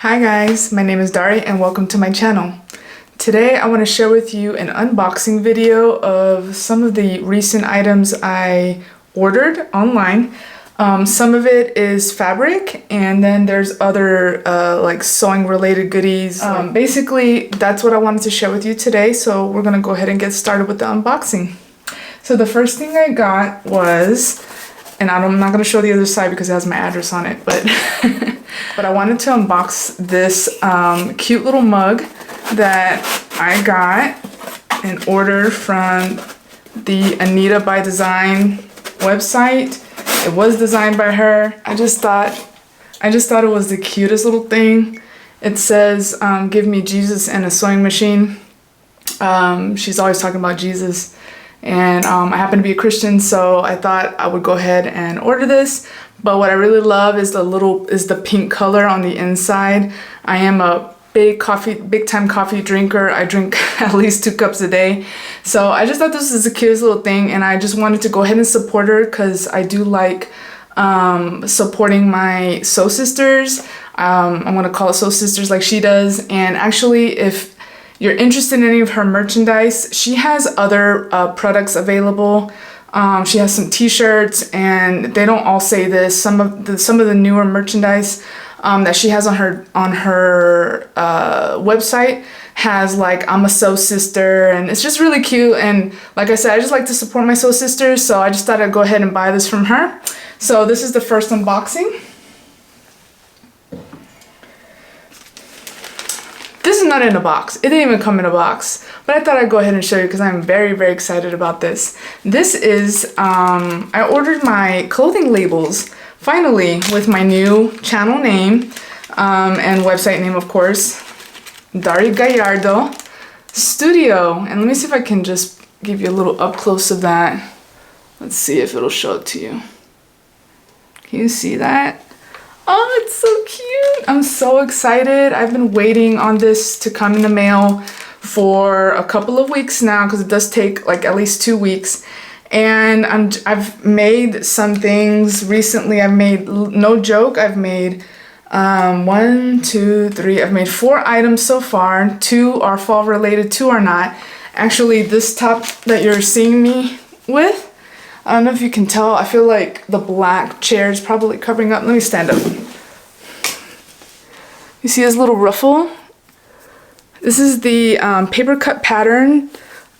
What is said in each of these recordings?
Hi guys, my name is Dari and welcome to my channel. Today I want to share with you an unboxing video of some of the recent items I ordered online. Some of it is fabric and then there's other like sewing related goodies. Basically that's what I wanted to share with you today, so we're gonna go ahead and get started with the unboxing. So the first thing I got was, and I'm not gonna show the other side because it has my address on it, but but I wanted to unbox this cute little mug that I got and ordered from the Anita by Design website. It was designed by her. I just thought it was the cutest little thing. It says, "Give me Jesus and a sewing machine." She's always talking about Jesus. And I happen to be a Christian, so I thought I would go ahead and order this. But what I really love is the pink color on the inside. I am a big time coffee drinker. I drink at least 2 cups a day. So I just thought this was the cutest little thing, and I just wanted to go ahead and support her because I do like supporting my sew sisters. I'm gonna call it sew sisters like she does. And actually, if you're interested in any of her merchandise, she has other products available. She has some t-shirts, and they don't all say this. Some of the newer merchandise that she has on her website has like "I'm a sew sister," and it's just really cute. And like I said, I just like to support my sew sisters, so I just thought I'd go ahead and buy this from her. So this is the first unboxing. This is not in a box. It didn't even come in a box, but I thought I'd go ahead and show you because I'm very, very excited about this. This is, I ordered my clothing labels, finally, with my new channel name and website name, of course, Dari Gallardo Studio. And let me see if I can just give you a little up close of that. Let's see if it'll show it to you. Can you see that? Oh, it's so cute. I'm so excited. I've been waiting on this to come in the mail for a couple of weeks now because it does take like at least 2 weeks. And I've made some things recently. I've made, no joke, I've made 1, 2, 3, I've made 4 items so far. 2 are fall related, 2 are not. Actually, this top that you're seeing me with, I don't know if you can tell. I feel like the black chair is probably covering up. Let me stand up. You see this little ruffle? This is the paper cut pattern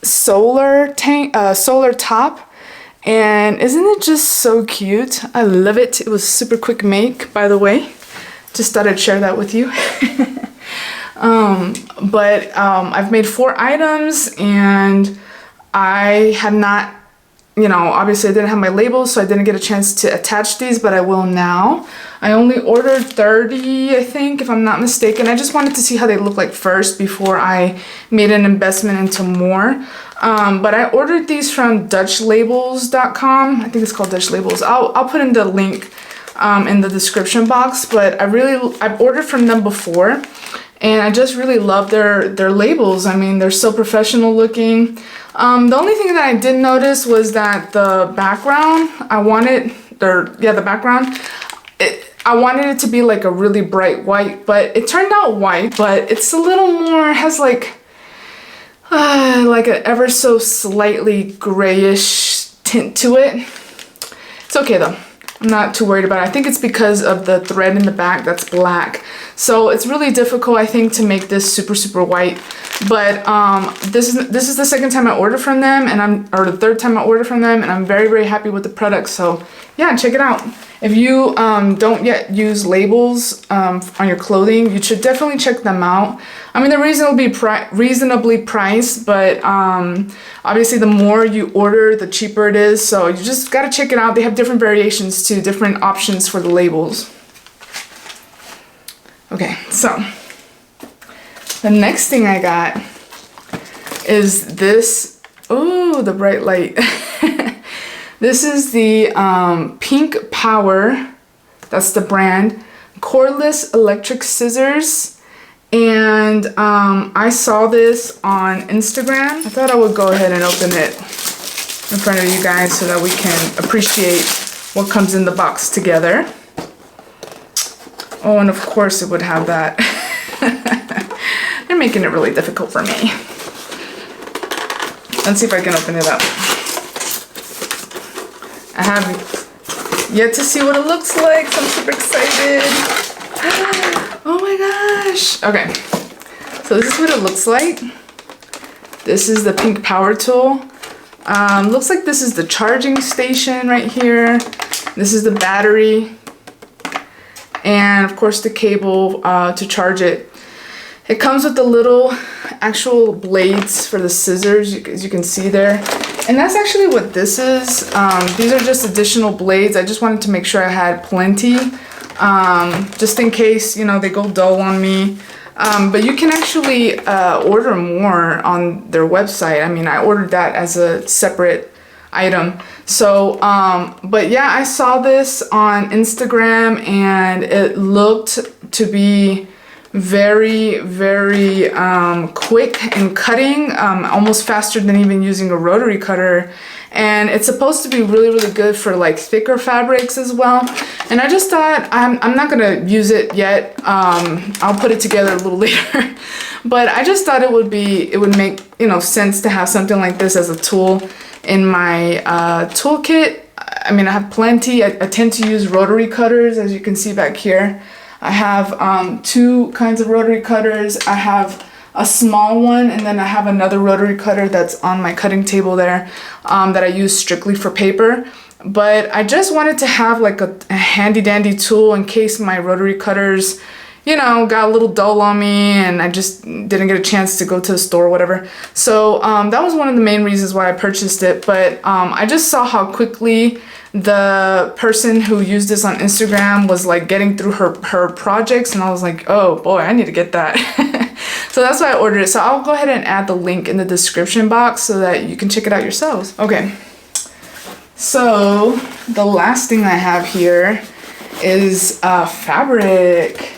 solar top. And isn't it just so cute? I love it. It was super quick make, by the way. Just thought I'd share that with you. I've made 4 items, and I have not, you know, obviously I didn't have my labels, so I didn't get a chance to attach these, but I will now. I only ordered 30, I think, if I'm not mistaken. I just wanted to see how they look like first before I made an investment into more. But I ordered these from DutchLabels.com. I think it's called Dutch Labels. I'll put in the link in the description box, but I've ordered from them before, and I just really love their labels. I mean, they're so professional looking. The only thing that I did notice was that the background, I wanted it to be like a really bright white, but it turned out white, but it's a little more, has like an ever so slightly grayish tint to it. It's okay though. I'm not too worried about it. I think it's because of the thread in the back that's black. So it's really difficult, I think, to make this super, super white. But this is the second time I ordered from them, or the third time I ordered from them, and I'm very, very happy with the product. So yeah, check it out. If you don't yet use labels on your clothing, you should definitely check them out. I mean, they're reasonably priced, but obviously the more you order, the cheaper it is. So you just gotta check it out. They have different variations too, different options for the labels. Okay, so the next thing I got is this. Oh, the bright light. This is the Pink Power, that's the brand, cordless electric scissors. And I saw this on Instagram. I thought I would go ahead and open it in front of you guys so that we can appreciate what comes in the box together. Oh, and of course it would have that. They're making it really difficult for me. Let's see if I can open it up. I have yet to see what it looks like, so I'm super excited. Oh my gosh. Okay, so this is what it looks like. This is the pink power tool. Looks like this is the charging station right here. This is the battery. And of course the cable to charge it. It comes with the little actual blades for the scissors, as you can see there. And that's actually what this is. These are just additional blades. I just wanted to make sure I had plenty, just in case, you know, they go dull on me. But you can actually order more on their website. I mean, I ordered that as a separate item. So, but yeah, I saw this on Instagram and it looked to be very, very quick in cutting, almost faster than even using a rotary cutter. And it's supposed to be really, really good for like thicker fabrics as well. And I just thought, I'm not gonna use it yet. I'll put it together a little later. But I just thought it would make, you know, sense to have something like this as a tool in my toolkit. I mean, I have plenty. I tend to use rotary cutters, as you can see back here. I have two kinds of rotary cutters. I have a small one, and then I have another rotary cutter that's on my cutting table there that I use strictly for paper. But I just wanted to have like a handy dandy tool in case my rotary cutters, you know, got a little dull on me and I just didn't get a chance to go to the store or whatever. So that was one of the main reasons why I purchased it. But I just saw how quickly the person who used this on Instagram was like getting through her projects, and I was like, oh boy, I need to get that. So that's why I ordered it. So I'll go ahead and add the link in the description box so that you can check it out yourselves. Okay, so the last thing I have here is fabric.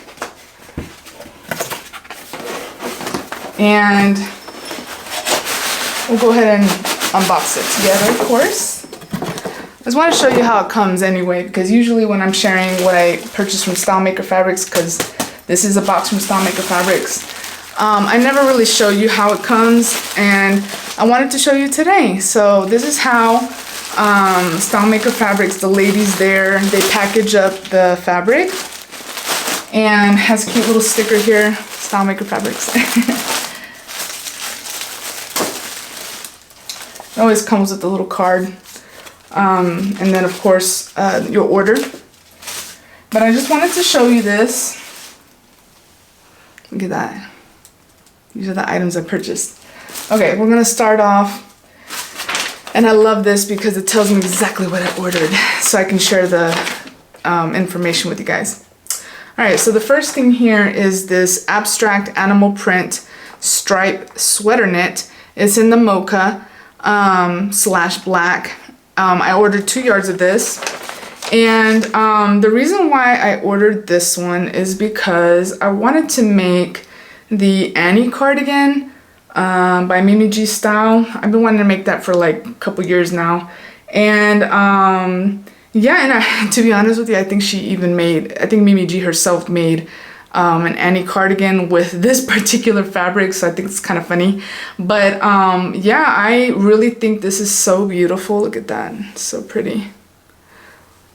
And we'll go ahead and unbox it together, of course. I just want to show you how it comes anyway, because usually when I'm sharing what I purchased from Stylemaker Fabrics, because this is a box from Stylemaker Fabrics, I never really show you how it comes, and I wanted to show you today. So this is how Stylemaker Fabrics, the ladies there, they package up the fabric, and has a cute little sticker here, Stylemaker Fabrics. It always comes with a little card. And then of course your order. But I just wanted to show you this. Look at that. These are the items I purchased. Okay, we're gonna start off. And I love this because it tells me exactly what I ordered, so I can share the information with you guys. Alright, so the first thing here is this abstract animal print stripe sweater knit. It's in the mocha / black. I ordered 2 yards of this, and the reason why I ordered this one is because I wanted to make the Annie cardigan by Mimi G Style. I've been wanting to make that for like a couple years now, and yeah, and to be honest with you, I think Mimi G herself made an Annie cardigan with this particular fabric, so I think it's kind of funny. But yeah, I really think this is so beautiful. Look at that, it's so pretty.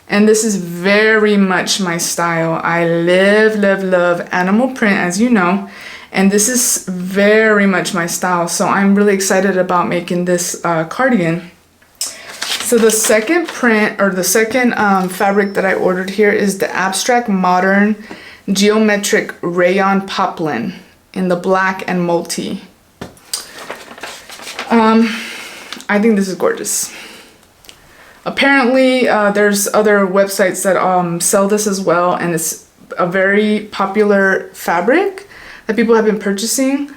And this is very much my style. I love animal print, as you know, and this is very much my style, so I'm really excited about making this cardigan. So the second print, or the second fabric that I ordered here, is the Abstract Modern Geometric Rayon Poplin in the black and multi. I think this is gorgeous. Apparently there's other websites that sell this as well, and it's a very popular fabric that people have been purchasing.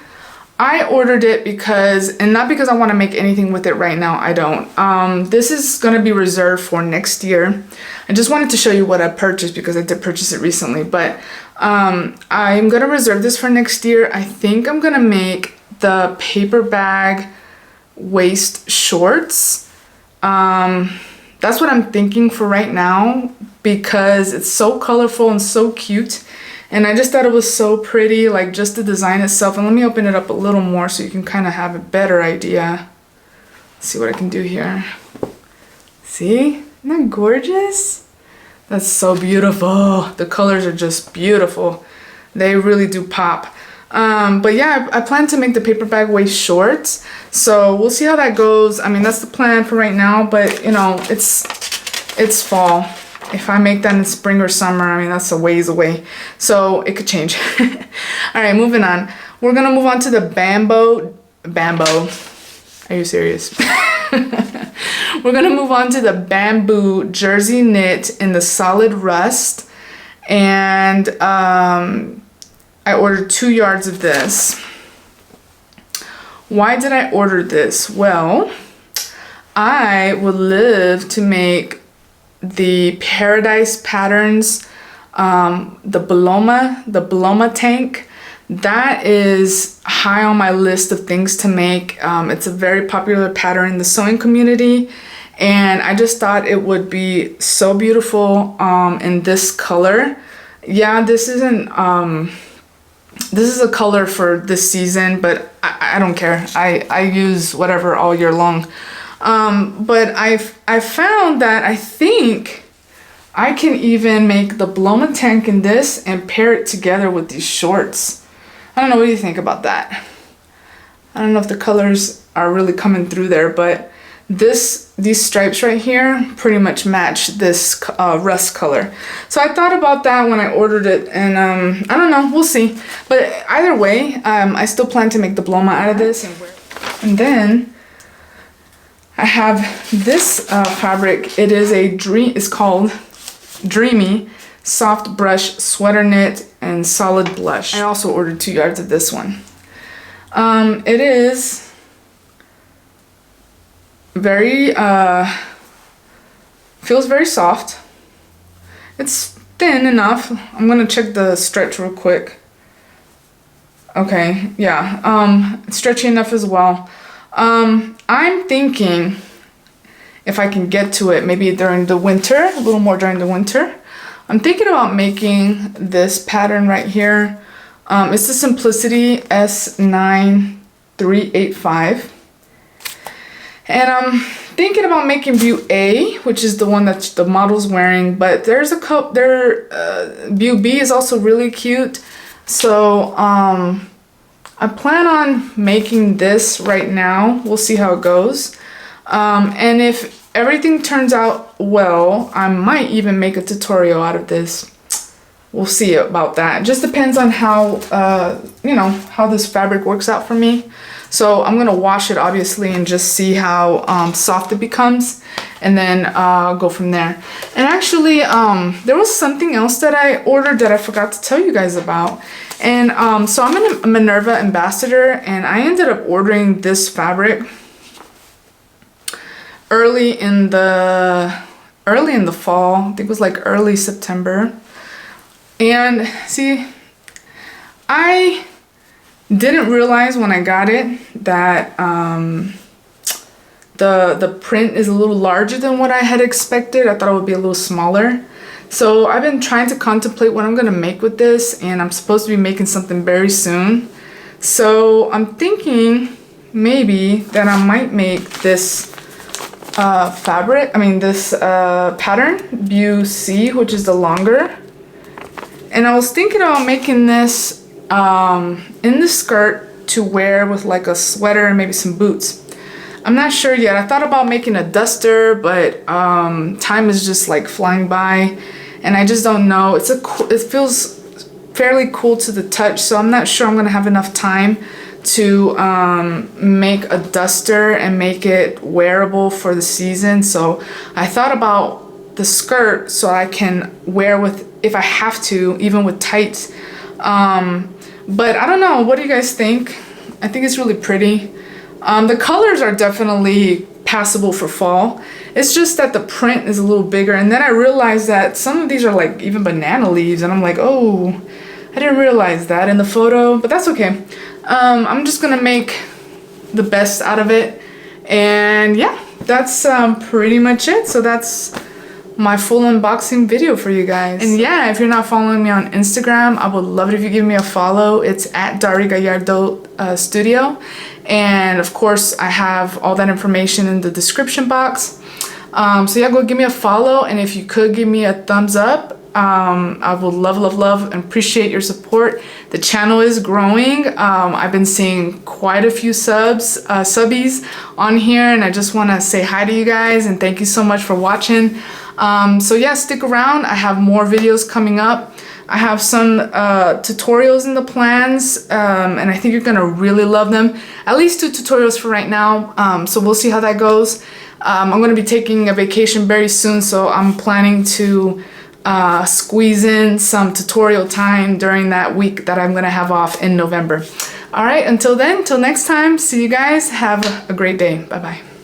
I ordered it because, and not because I want to make anything with it right now, I don't. This is going to be reserved for next year. I just wanted to show you what I purchased because I did purchase it recently, but I'm going to reserve this for next year. I think I'm going to make the paper bag waist shorts. That's what I'm thinking for right now because it's so colorful and so cute. And I just thought it was so pretty, like just the design itself. And let me open it up a little more so you can kind of have a better idea. Let's see what I can do here. See? Isn't that gorgeous? That's so beautiful. The colors are just beautiful. They really do pop. But yeah, I plan to make the paper bag waist short, so we'll see how that goes. I mean, that's the plan for right now, but you know, it's fall. If I make that in spring or summer, I mean, that's a ways away, so it could change. All right, moving on. We're gonna move on to the bamboo. Are you serious? We're gonna move on to the bamboo jersey knit in the solid rust, and I ordered 2 yards of this. Why did I order this? Well, I would love to make the Paradise Patterns, the Baloma tank. That is high on my list of things to make. It's a very popular pattern in the sewing community, and I just thought it would be so beautiful in this color. Yeah, this isn't this is a color for this season, but I don't care. I use whatever all year long. But I found that I think I can even make the Baloma tank in this and pair it together with these shorts. I don't know, what do you think about that? I don't know if the colors are really coming through there, but these stripes right here pretty much match this rust color. So I thought about that when I ordered it, and I don't know, we'll see. But either way, I still plan to make the Baloma out of this. And then I have this fabric. It is it's called Dreamy Soft Brush Sweater Knit and Solid Blush. I also ordered 2 yards of this one. It is very feels very soft. It's thin enough. I'm gonna check the stretch real quick. Okay, yeah, it's stretchy enough as well. I'm thinking if I can get to it maybe during the winter, a little more during the winter. I'm thinking about making this pattern right here. It's the Simplicity S9385. And I'm thinking about making view A, which is the one that the model's wearing, but there's a view B is also really cute. So I plan on making this right now. We'll see how it goes. And if everything turns out well, I might even make a tutorial out of this. We'll see about that. It just depends on how, you know, how this fabric works out for me. So I'm gonna wash it obviously and just see how soft it becomes, and then go from there. And actually, there was something else that I ordered that I forgot to tell you guys about. And so I'm a Minerva ambassador, and I ended up ordering this fabric early in the fall. I think it was like early September. And see, I didn't realize when I got it that the print is a little larger than what I had expected. I thought it would be a little smaller. So I've been trying to contemplate what I'm gonna make with this, and I'm supposed to be making something very soon. So I'm thinking maybe that I might make this this pattern, view C, which is the longer. And I was thinking about making this in the skirt to wear with like a sweater and maybe some boots. I'm not sure yet. I thought about making a duster, but time is just like flying by, and I just don't know. It feels fairly cool to the touch, so I'm not sure I'm gonna have enough time to make a duster and make it wearable for the season. So I thought about the skirt so I can wear with, if I have to, even with tights. But I don't know, what do you guys think? I think it's really pretty. The colors are definitely passable for fall. It's just that the print is a little bigger, and then I realized that some of these are like even banana leaves, and I'm like, oh, I didn't realize that in the photo, but that's okay. I'm just gonna make the best out of it, and yeah, that's pretty much it. So that's my full unboxing video for you guys. And yeah, if you're not following me on Instagram, I would love it if you give me a follow. It's at Dari Gallardo Studio. And of course, I have all that information in the description box. So yeah, go give me a follow. And if you could give me a thumbs up, I would love and appreciate your support. The channel is growing. I've been seeing quite a few subbies on here, and I just want to say hi to you guys and thank you so much for watching. So yeah, stick around. I have more videos coming up. I have some tutorials in the plans, and I think you're gonna really love them. At least 2 tutorials for right now, so we'll see how that goes. I'm gonna be taking a vacation very soon, so I'm planning to squeeze in some tutorial time during that week that I'm gonna have off in November. All right, until then, till next time, see you guys. Have a great day. Bye-bye.